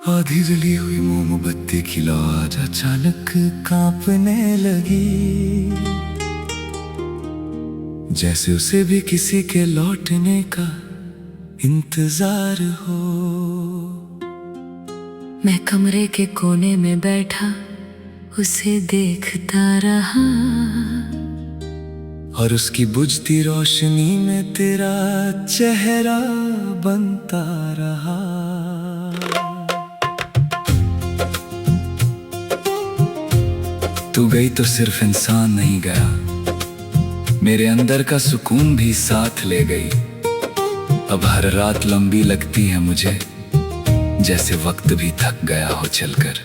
आधी जली हुई मोमबत्ती की लौ आज अचानक कांपने लगी, जैसे उसे भी किसी के लौटने का इंतजार हो। मैं कमरे के कोने में बैठा उसे देखता रहा, और उसकी बुझती रोशनी में तेरा चेहरा बनता रहा। तू गई तो सिर्फ इंसान नहीं गया, मेरे अंदर का सुकून भी साथ ले गई। अब हर रात लंबी लगती है मुझे, जैसे वक्त भी थक गया हो चलकर।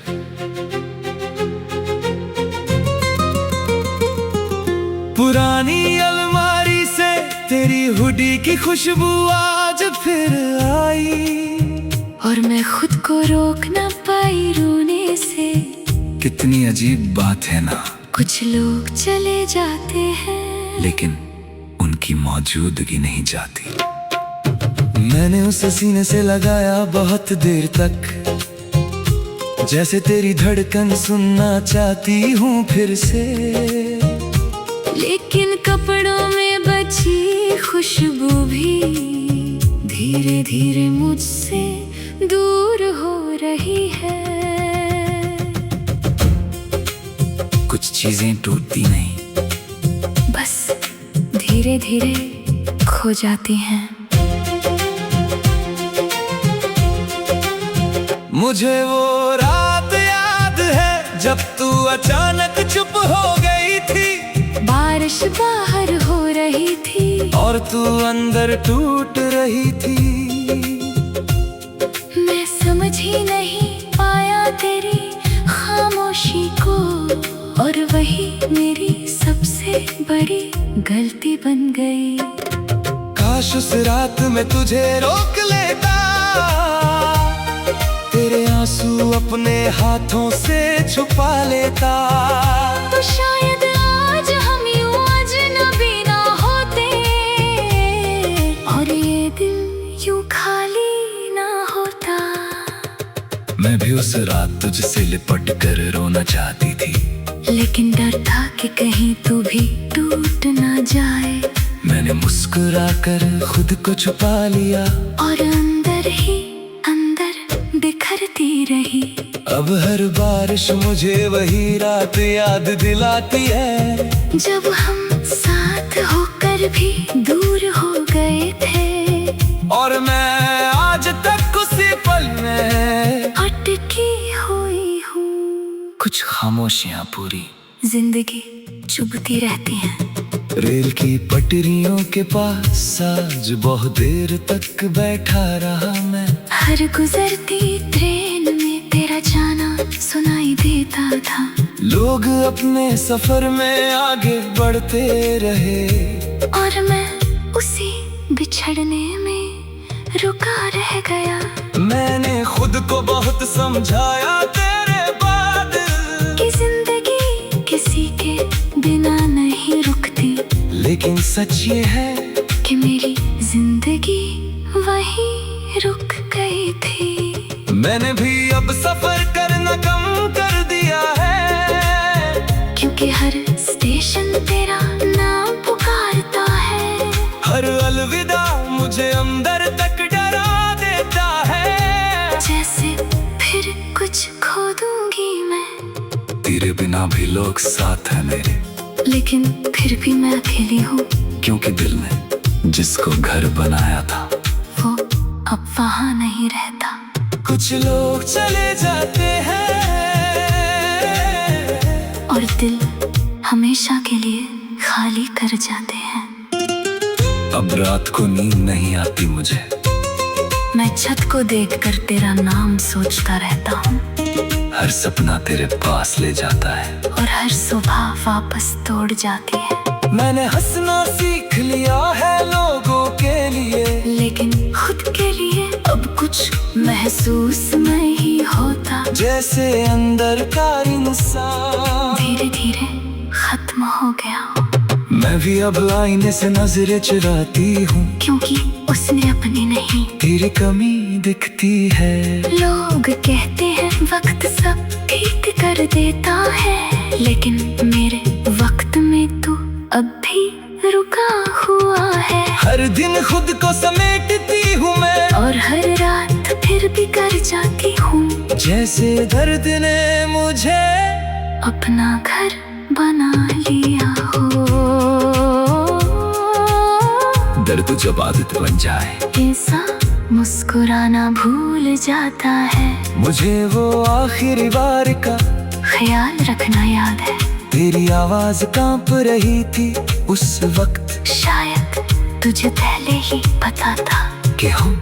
पुरानी अलमारी से तेरी हुडी की खुशबू आज फिर आई, और मैं खुद को रोक ना पाई रोने से। कितनी अजीब बात है ना, कुछ लोग चले जाते हैं लेकिन उनकी मौजूदगी नहीं जाती। मैंने उसे सीने से लगाया बहुत देर तक, जैसे तेरी धड़कन सुनना चाहती हूँ फिर से। लेकिन कपड़ों में बची खुशबू भी धीरे धीरे मुझसे दूर हो रही है। कुछ चीजें टूटती नहीं, बस धीरे धीरे खो जाती हैं। मुझे वो रात याद है जब तू अचानक चुप हो गई थी। बारिश बाहर हो रही थी और तू अंदर टूट रही थी। मैं समझ ही नहीं पाया तेरी खामोशी को, और वही मेरी सबसे बड़ी गलती बन गई। काश उस रात में तुझे रोक लेता, तेरे आंसू अपने हाथों से छुपा लेता। तो शायद आज हम यूं अजनबी ना होते, और ये दिल यूं खाली ना होता। मैं भी उस रात तुझसे लिपट कर रोना चाहती थी, लेकिन डर था कि कहीं तू भी टूट ना जाए। मैंने मुस्कुरा कर खुद को छुपा लिया, और अंदर ही अंदर बिखरती रही। अब हर बारिश मुझे वही रात याद दिलाती है, जब हम साथ होकर भी दूर हो गए थे। और मैं आज तक उसी पल में अटकी हुई हूँ। कुछ खामोशियां पूरी जिंदगी चुभती रहती है। रेल की पटरियों के पास आज बहुत देर तक बैठा रहा मैं। हर गुजरती ट्रेन में तेरा जाना सुनाई देता था। लोग अपने सफर में आगे बढ़ते रहे, और मैं उसी बिछड़ने में रुका रह गया। मैंने खुद को बहुत समझाया तेरे बाद, कि जिंदगी किसी के बिना नहीं रुकती। लेकिन सच ये है कि मेरी जिंदगी वहीं रुक गई थी। मैंने भी अब सफर करना कम कर दिया है, क्योंकि हर स्टेशन तेरा नाम पुकारता है। हर अलविदा मुझे अंदर तक डरा देता है। जैसे फिर कुछ खो दूंगी मैं। तेरे बिना भी लोग साथ हैं मेरे, लेकिन फिर भी मैं अकेली हूँ, क्योंकि दिल ने जिसको घर बनाया था वो अब वहाँ नहीं रहता। कुछ लोग चले जाते हैं, और दिल हमेशा के लिए खाली कर जाते हैं। अब रात को नींद नहीं आती मुझे, मैं छत को देखकर तेरा नाम सोचता रहता हूँ। हर सपना तेरे पास ले जाता है, और हर सुबह वापस तोड़ जाती है। मैंने हंसना सीख लिया है लोगों के लिए, लेकिन खुद के लिए अब कुछ महसूस नहीं होता। जैसे अंदर का इंसान धीरे धीरे खत्म हो गया। मैं भी अब आईने से नजरें चुराती हूँ, क्योंकि उसने अपनी नहीं। तेरी कमी दिखती है। लोग कहते हैं वक्त सब ठीक कर देता है, लेकिन मेरे वक्त में तू अब भी रुका हुआ है। हर दिन खुद को समेटती हूँ मैं, और हर रात फिर भी कर जाती हूँ, जैसे दर्द ने मुझे अपना घर बना लिया हो। दर्द जब आदत बन जाए, इंसान मुस्कुराना भूल जाता है। मुझे वो आखिरी बार का ख्याल रखना याद है। तेरी आवाज कांप रही थी उस वक्त, शायद तुझे पहले ही पता था कि हम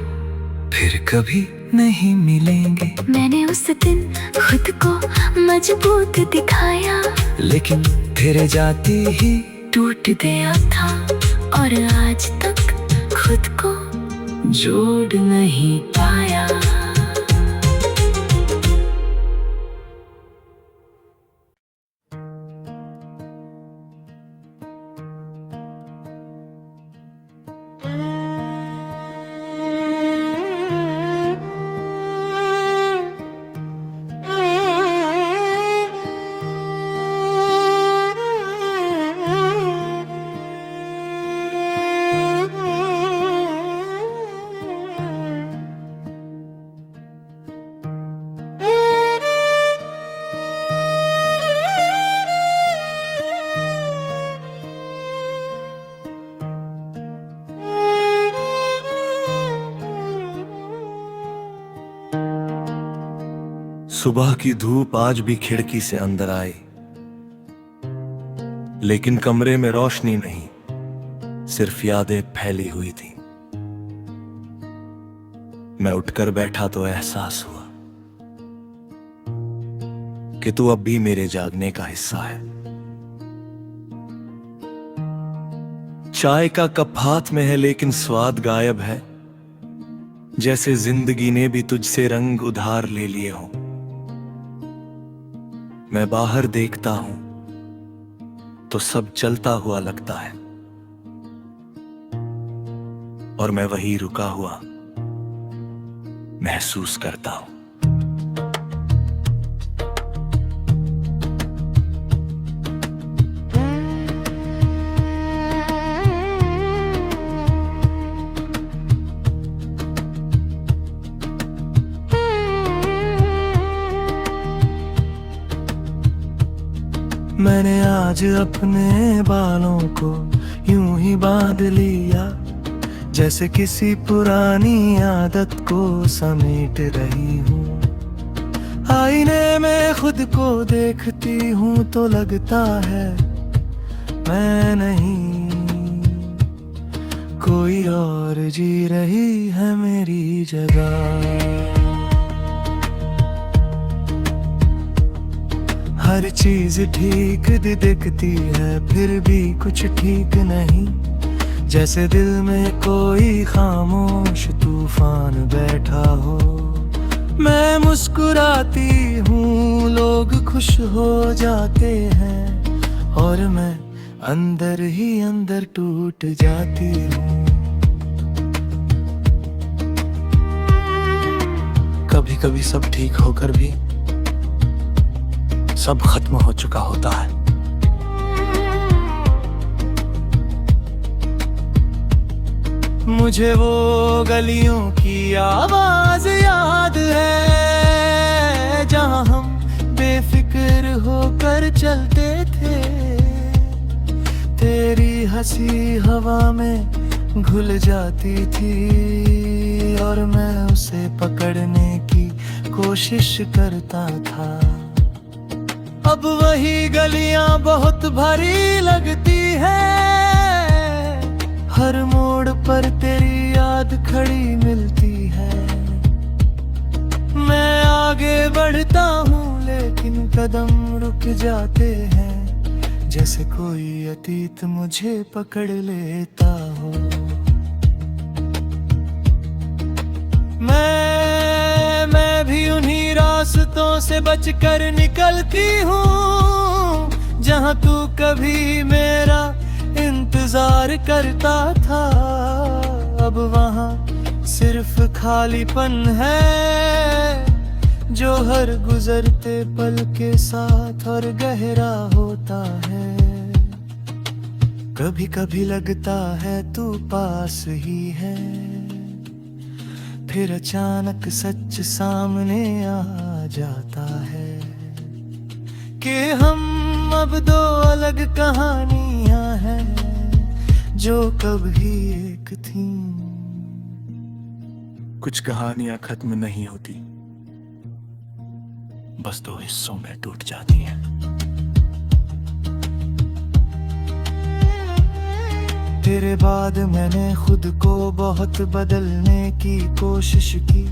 फिर कभी नहीं मिलेंगे। मैंने उस दिन खुद को मजबूत दिखाया, लेकिन तेरे जाती ही टूट गया था। और आज तक खुद को जोड़ नहीं पाया। सुबह की धूप आज भी खिड़की से अंदर आई, लेकिन कमरे में रोशनी नहीं, सिर्फ यादें फैली हुई थी। मैं उठकर बैठा तो एहसास हुआ कि तू अब भी मेरे जागने का हिस्सा है। चाय का कप हाथ में है, लेकिन स्वाद गायब है, जैसे जिंदगी ने भी तुझसे रंग उधार ले लिए हों। मैं बाहर देखता हूं तो सब चलता हुआ लगता है, और मैं वही रुका हुआ महसूस करता हूं। मैंने आज अपने बालों को यूं ही बांध लिया, जैसे किसी पुरानी आदत को समेट रही हूँ। आईने में खुद को देखती हूँ तो लगता है मैं नहीं, कोई और जी रही है मेरी जगह। हर चीज ठीक दिखती है, फिर भी कुछ ठीक नहीं, जैसे दिल में कोई खामोश तूफान बैठा हो। मैं मुस्कुराती हूँ, लोग खुश हो जाते हैं, और मैं अंदर ही अंदर टूट जाती हूँ। कभी कभी सब ठीक होकर भी सब खत्म हो चुका होता है। मुझे वो गलियों की आवाज याद है, जहां हम बेफिक्र होकर चलते थे। तेरी हंसी हवा में घुल जाती थी, और मैं उसे पकड़ने की कोशिश करता था। अब वही गलियां बहुत भारी लगती है, हर मोड़ पर तेरी याद खड़ी मिलती है। मैं आगे बढ़ता हूँ, लेकिन कदम रुक जाते हैं, जैसे कोई अतीत मुझे पकड़ लेता हो। मैं भी उन्हीं रास्तों से बचकर निकलती हूँ, जहाँ तू कभी मेरा इंतजार करता था। अब वहाँ सिर्फ खालीपन है जो हर गुजरते पल के साथ और गहरा होता है। कभी कभी लगता है तू पास ही है, फिर अचानक सच सामने आ जाता है कि हम अब दो अलग कहानियां हैं जो कभी एक थीं। कुछ कहानियां खत्म नहीं होती, बस दो हिस्सों में टूट जाती हैं। तेरे बाद मैंने खुद को बहुत बदलने की कोशिश की,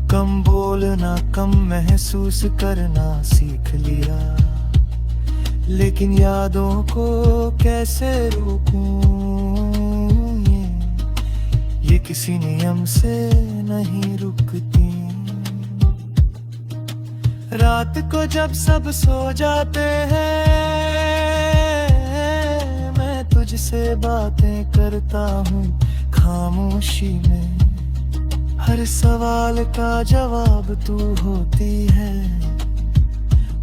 कम बोलना, कम महसूस करना सीख लिया, लेकिन यादों को कैसे रोकूं, ये किसी नियम से नहीं रुकती। रात को जब सब सो जाते हैं मैं तुझसे बातें करता हूँ खामोशी में, हर सवाल का जवाब तू होती है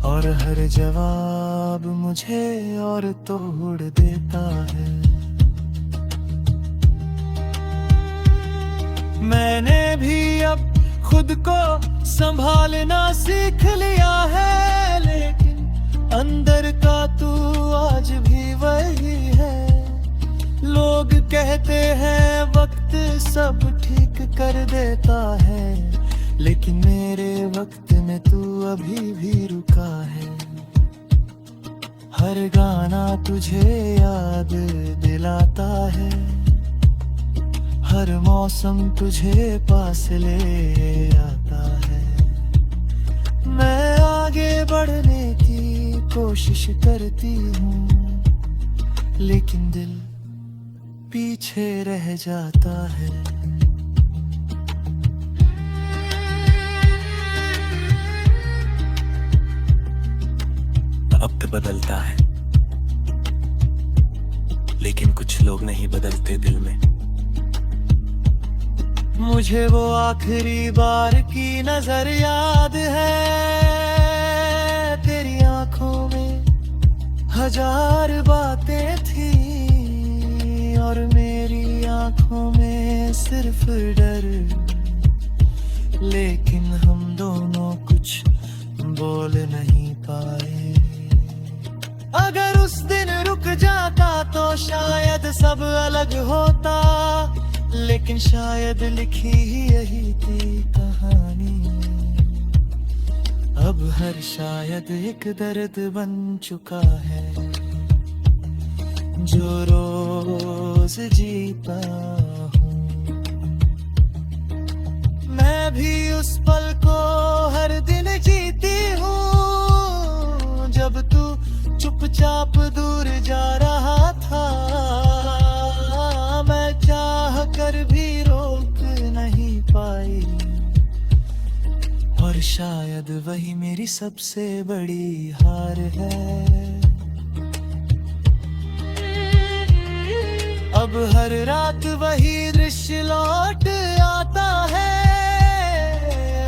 और हर जवाब मुझे और तोड़ देता है। मैंने भी अब खुद को संभालना सीख लिया है, लेकिन अंदर का तू आज भी वही है। लोग कहते हैं वक्त सब ठीक कर देता है, लेकिन मेरे वक्त में तू अभी भी रुका है। हर गाना तुझे याद दिलाता है, हर मौसम तुझे पास ले आता है। मैं आगे बढ़ने की कोशिश करती हूँ, लेकिन दिल पीछे रह जाता है। वक्त बदलता है, लेकिन कुछ लोग नहीं बदलते दिल में। मुझे वो आखिरी बार की नजर याद है, तेरी आंखों में हजार बातें थी और मेरी आंखों में सिर्फ डर, लेकिन हम दोनों कुछ बोल नहीं पाए। अगर उस दिन रुक जाता तो शायद सब अलग होता, लेकिन शायद लिखी ही यही थी कहानी। अब हर शायद एक दर्द बन चुका है जो रोज जीता हूँ। मैं भी उस पल को हर दिन जीती हूँ जब तू चुपचाप दूर जा रहा था। मैं चाह कर भी रोक नहीं पाई, और शायद वही मेरी सबसे बड़ी हार है। अब हर रात वही दृश्य लौट आता है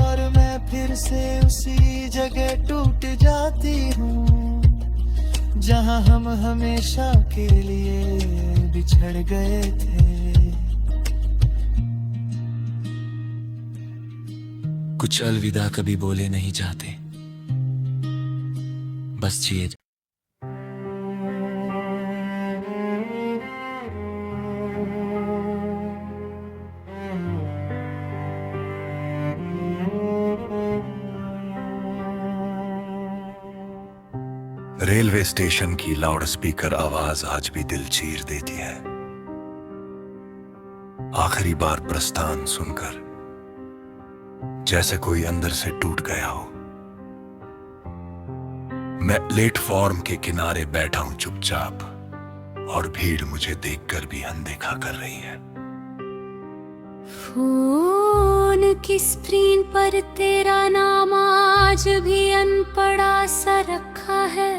और मैं फिर से उसी जगह टूट जाती हूँ जहाँ हम हमेशा के लिए बिछड़ गए थे। कुछ अलविदा कभी बोले नहीं जाते, बस जिए। रेलवे स्टेशन की लाउडस्पीकर आवाज आज भी दिल चीर देती है। आखिरी बार प्रस्थान सुनकर जैसे कोई अंदर से टूट गया हो। मैं प्लेटफॉर्म के किनारे बैठा हूं चुपचाप, और भीड़ मुझे देखकर भी अनदेखा कर रही है। फोन की स्क्रीन पर तेरा नाम आज भी अनपढ़ा सा रखा है,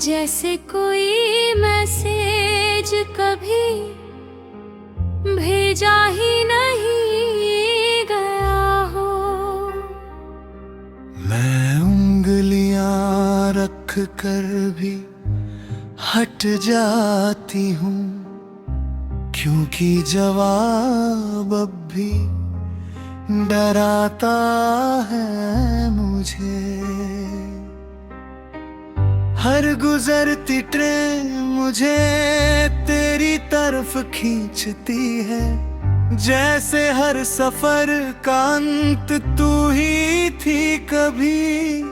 जैसे कोई मैसेज कभी भेजा ही नहीं गया हो। मैं उंगलियां रख कर भी हट जाती हूँ, क्योंकि जवाब अब भी डराता है मुझे। हर गुजरती ट्रेन मुझे तेरी तरफ खींचती है, जैसे हर सफर का अंत तू ही थी कभी।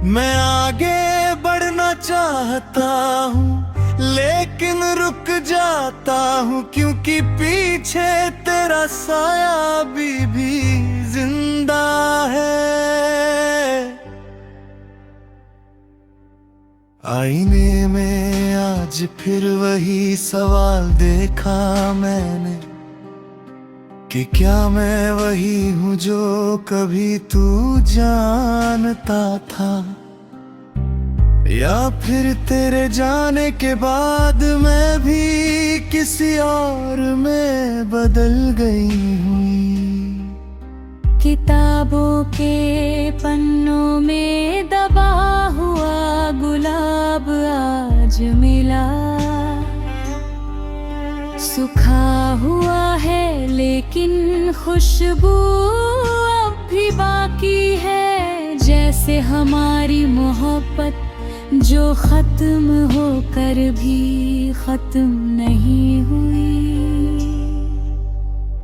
मैं आगे बढ़ना चाहता हूँ लेकिन रुक जाता हूँ, क्योंकि पीछे तेरा साया अभी भी जिंदा है। आईने में आज फिर वही सवाल देखा मैंने, कि क्या मैं वही हूँ जो कभी तू जानता था, या फिर तेरे जाने के बाद मैं भी किसी और में बदल गई हूँ। किताबों के पन्नों में दबा हुआ गुलाब आज मिला, सूखा हुआ है लेकिन खुशबू अब भी बाकी है, जैसे हमारी मोहब्बत जो खत्म होकर भी खत्म नहीं हुई।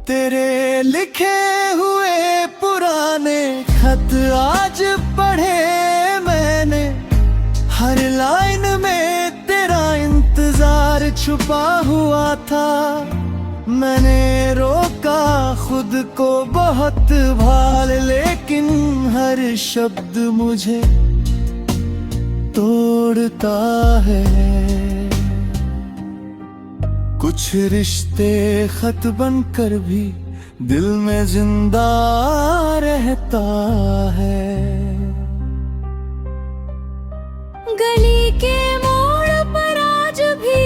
तेरे लिखे हुए पुराने खत आज पढ़े मैंने, हर लाइन में तेरा इंतजार छुपा हुआ था। मैंने रोका खुद को बहुत भाल, लेकिन हर शब्द मुझे तोड़ता है। कुछ रिश्ते खत बनकर भी दिल में जिंदा रहता है। गली के मोड़ पर आज भी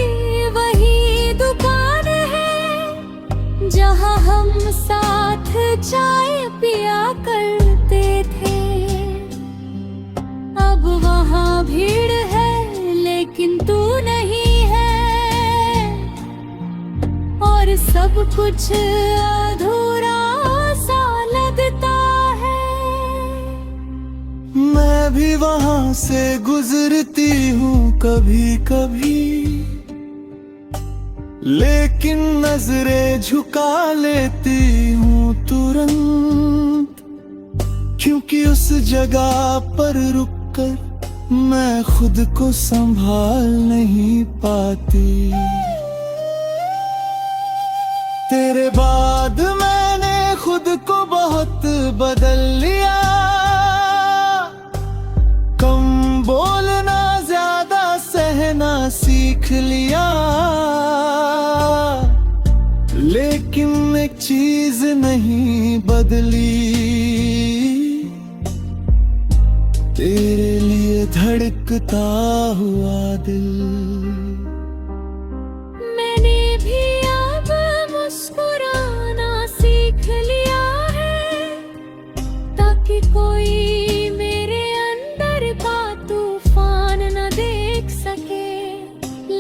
वही दुकान है, जहाँ हम साथ चाय पिया करते थे। अब वहाँ भीड़ है लेकिन तू नहीं है, और सब कुछ अधूरा सा लगता है। मैं भी वहाँ से गुजरती हूँ कभी कभी, लेकिन नजरें झुका लेती हूँ तुरंत, क्योंकि उस जगह पर रुककर मैं खुद को संभाल नहीं पाती। तेरे बाद मैंने खुद को बहुत बदल लिया, कम बोलना ज्यादा सहना सीख लिया, लेकिन एक चीज नहीं बदली, तेरे लिए धड़कता हुआ दिल। मैंने भी अब मुस्कुराना सीख लिया है, ताकि कोई मेरे अंदर का तूफान न देख सके,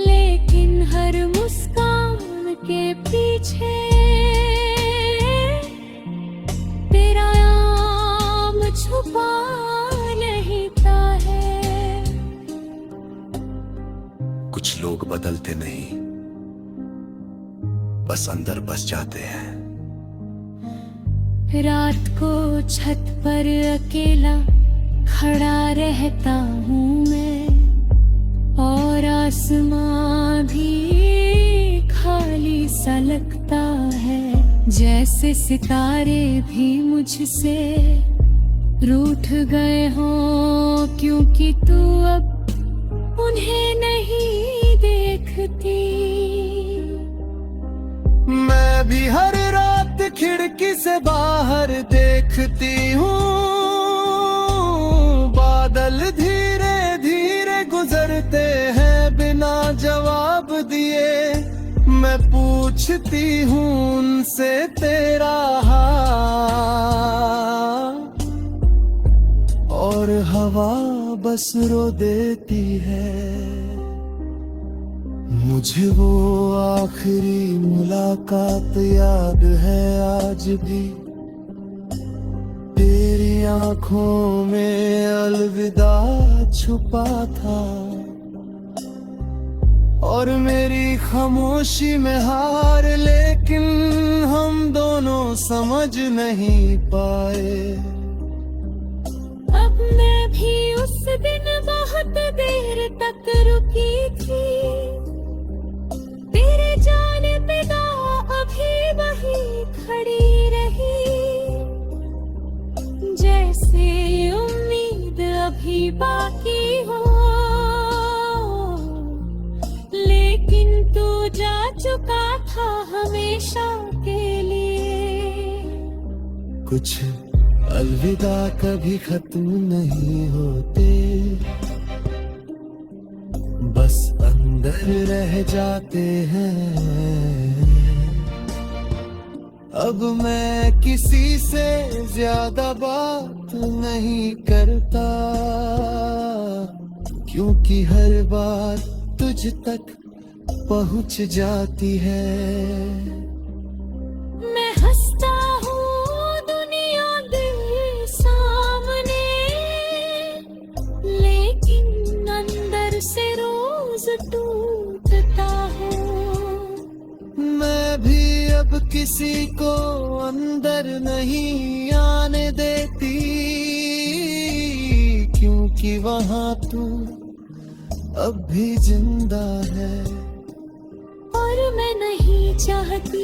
लेकिन हर मुस्कान के पीछे तेरा नाम छुपा कुछ लोग बदलते नहीं, बस अंदर बस जाते हैं। रात को छत पर अकेला खड़ा रहता हूँ मैं, और आसमां भी खाली सा लगता है, जैसे सितारे भी मुझसे रूठ गए हों, क्योंकि तू अब उन्हें नहीं देखती। मैं भी हर रात खिड़की से बाहर देखती हूँ, बादल धीरे धीरे गुजरते हैं बिना जवाब दिए। मैं पूछ पूछती हूँ उनसे तेरा हाल, और हवा बस रो देती है। मुझे वो आखिरी मुलाकात याद है आज भी, तेरी आंखों में अलविदा छुपा था, और मेरी खामोशी में हार, लेकिन हम दोनों समझ नहीं पाए। अब मैं भी उस दिन बहुत देर तक रुकी थी, तेरे जाने पे दावा अभी वही खड़ी रही, जैसे उम्मीद अभी बाकी हो, लेकिन तू जा चुका था हमेशा के लिए। कुछ अलविदा कभी खत्म नहीं होते, बस अंदर रह जाते हैं। अब मैं किसी से ज्यादा बात नहीं करता, क्योंकि हर बात तुझ तक पहुंच जाती है। मैं हंसता हूँ दुनिया दिल सामने, लेकिन अंदर से रोज टूटता हूँ। मैं भी अब किसी को अंदर नहीं आने देती, क्योंकि वहाँ तू अब भी जिंदा है, और मैं नहीं चाहती